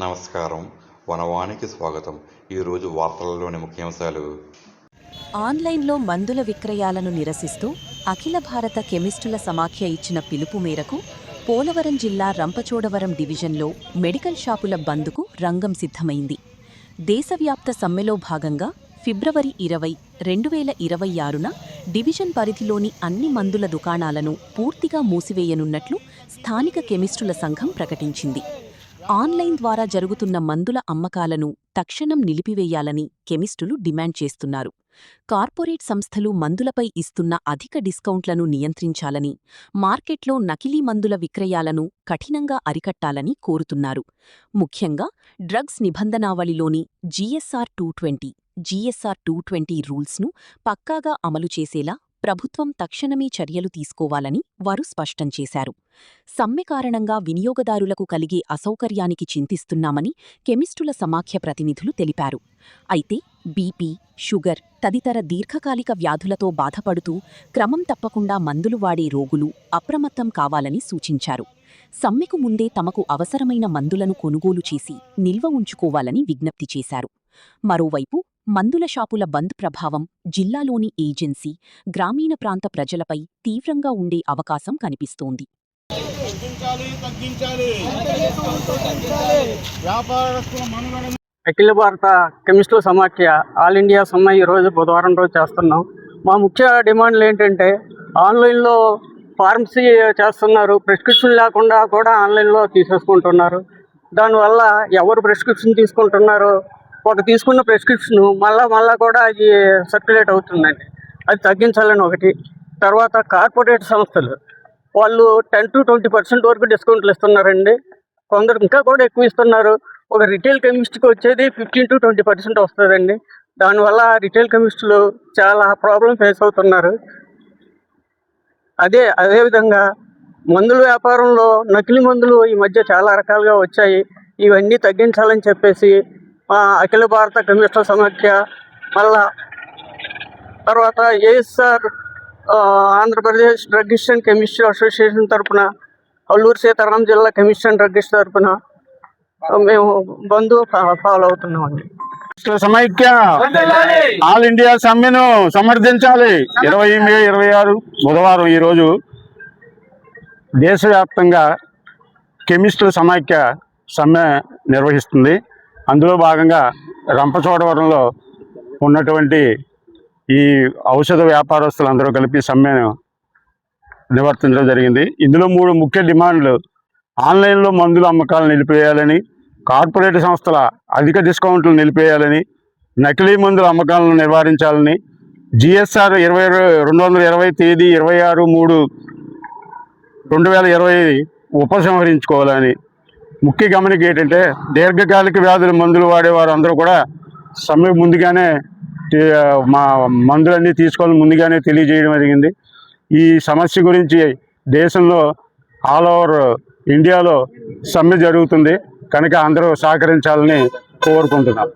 నమస్కారం. వనవానికి స్వాగతం. ఈరోజు వార్తలలోని ముఖ్యాంశాలు. ఆన్లైన్లో మందుల విక్రయాలను నిరసిస్తూ అఖిల భారత కెమిస్టుల సమాఖ్య ఇచ్చిన పిలుపు మేరకు పోలవరం జిల్లా రంపచోడవరం డివిజన్లో మెడికల్ షాపుల బంద్కు రంగం సిద్ధమైంది. దేశవ్యాప్త సమ్మెలో భాగంగా ఫిబ్రవరి 20, 2026న డివిజన్ పరిధిలోని అన్ని మందుల దుకాణాలను పూర్తిగా మూసివేయనున్నట్లు స్థానిక కెమిస్టుల సంఘం ప్రకటించింది. ఆన్లైన్ ద్వారా జరుగుతున్న మందుల అమ్మకాలను తక్షణం నిలిపివేయాలని కెమిస్టులు డిమాండ్ చేస్తున్నారు. కార్పొరేట్ సంస్థలు మందులపై ఇస్తున్న అధిక డిస్కౌంట్లను నియంత్రించాలని, మార్కెట్లో నకిలీ మందుల విక్రయాలను కఠినంగా అరికట్టాలని కోరుతున్నారు. ముఖ్యంగా డ్రగ్స్ నిబంధనావళిలోని GSR 220, GSR 220 రూల్స్ను పక్కాగా అమలు చేసేలా ప్రభుత్వం తక్షణమే చర్యలు తీసుకోవాలని వారు స్పష్టం చేశారు. సమ్మె కారణంగా వినియోగదారులకు కలిగే అసౌకర్యానికి చింతిస్తున్నామని కెమిస్టుల సమాఖ్య ప్రతినిధులు తెలిపారు. అయితే బీపీ, షుగర్ తదితర దీర్ఘకాలిక వ్యాధులతో బాధపడుతూ క్రమం తప్పకుండా మందులు వాడే రోగులు అప్రమత్తం కావాలని సూచించారు. సమ్మెకు ముందే తమకు అవసరమైన మందులను కొనుగోలు చేసి నిల్వ ఉంచుకోవాలని విజ్ఞప్తి చేశారు. మరోవైపు మందుల షాపుల బంద్ ప్రభావం జిల్లాలోని ఏజెన్సీ, గ్రామీణ ప్రాంత ప్రజలపై తీవ్రంగా ఉండే అవకాశం కనిపిస్తోంది. అఖిల భారత కెమిస్టుల సమాఖ్య ఆల్ ఇండియా సమ్మె ఈరోజు బుధవారం రోజు చేస్తున్నాం. మా ముఖ్య డిమాండ్లు ఏంటంటే, ఆన్లైన్లో ఫార్మసీ చేస్తున్నారు, ప్రిస్క్రిప్షన్ లేకుండా కూడా ఆన్లైన్లో తీసేసుకుంటున్నారు. దానివల్ల ఎవరు ప్రిస్క్రిప్షన్ తీసుకుంటున్నారో, ఒక తీసుకున్న ప్రిస్క్రిప్షన్ మళ్ళా కూడా అది సర్క్యులేట్ అవుతుందండి. అది తగ్గించాలని ఒకటి. తర్వాత కార్పొరేట్ సంస్థలు వాళ్ళు 10 to 20% వరకు డిస్కౌంట్లు ఇస్తున్నారండి. కొందరు ఇంకా కూడా ఎక్కువ ఇస్తున్నారు. ఒక రిటైల్ కెమిస్ట్కి వచ్చేది 15 to 20% వస్తుందండి. దానివల్ల రిటైల్ కెమిస్టులు చాలా ప్రాబ్లం ఫేస్ అవుతున్నారు. అదేవిధంగా మందుల వ్యాపారంలో నకిలీ మందులు ఈ మధ్య చాలా రకాలుగా వచ్చాయి. ఇవన్నీ తగ్గించాలని చెప్పేసి అఖిల భారత కెమిస్టుల సమాఖ్య, మళ్ళా తర్వాత ASR Andhra Pradesh druggist and chemistry association తరఫున, అల్లూరు సీతారాం జిల్లా కెమిస్ట్ అండ్ డ్రగ్గిస్ట్ తరఫున మేము బంద్ ఫాలో అవుతున్నామండి. సమైక్య ఆల్ ఇండియా సమ్మెను సమర్థించాలి. 20 మే 26 బుధవారం ఈరోజు దేశవ్యాప్తంగా కెమిస్టుల సమైక్య సమ్మె నిర్వహిస్తుంది. అందులో భాగంగా రంపచోడవరంలో ఉన్నటువంటి ఈ ఔషధ వ్యాపారస్తులందరూ కలిపి సమ్మెను నిర్వర్తించడం జరిగింది. ఇందులో 3 ముఖ్య డిమాండ్లు: ఆన్లైన్లో మందుల అమ్మకాలు నిలిపివేయాలని, కార్పొరేట్ సంస్థల అధిక డిస్కౌంట్లు నిలిపేయాలని, నకిలీ మందుల అమ్మకాలను నివారించాలని, GSR 220 తేదీ 26/3/2020 ఉపసంహరించుకోవాలని. ముఖ్య గమనిక ఏంటంటే, దీర్ఘకాలిక వ్యాధుల మందులు వాడేవారు అందరూ కూడా సమ్మె ముందుగానే మా మందులన్నీ తీసుకోవాలని ముందుగానే తెలియజేయడం జరిగింది. ఈ సమస్య గురించి దేశంలో ఆల్ ఓవర్ ఇండియాలో సమ్మె జరుగుతుంది కనుక అందరూ సహకరించాలని కోరుకుంటున్నాం.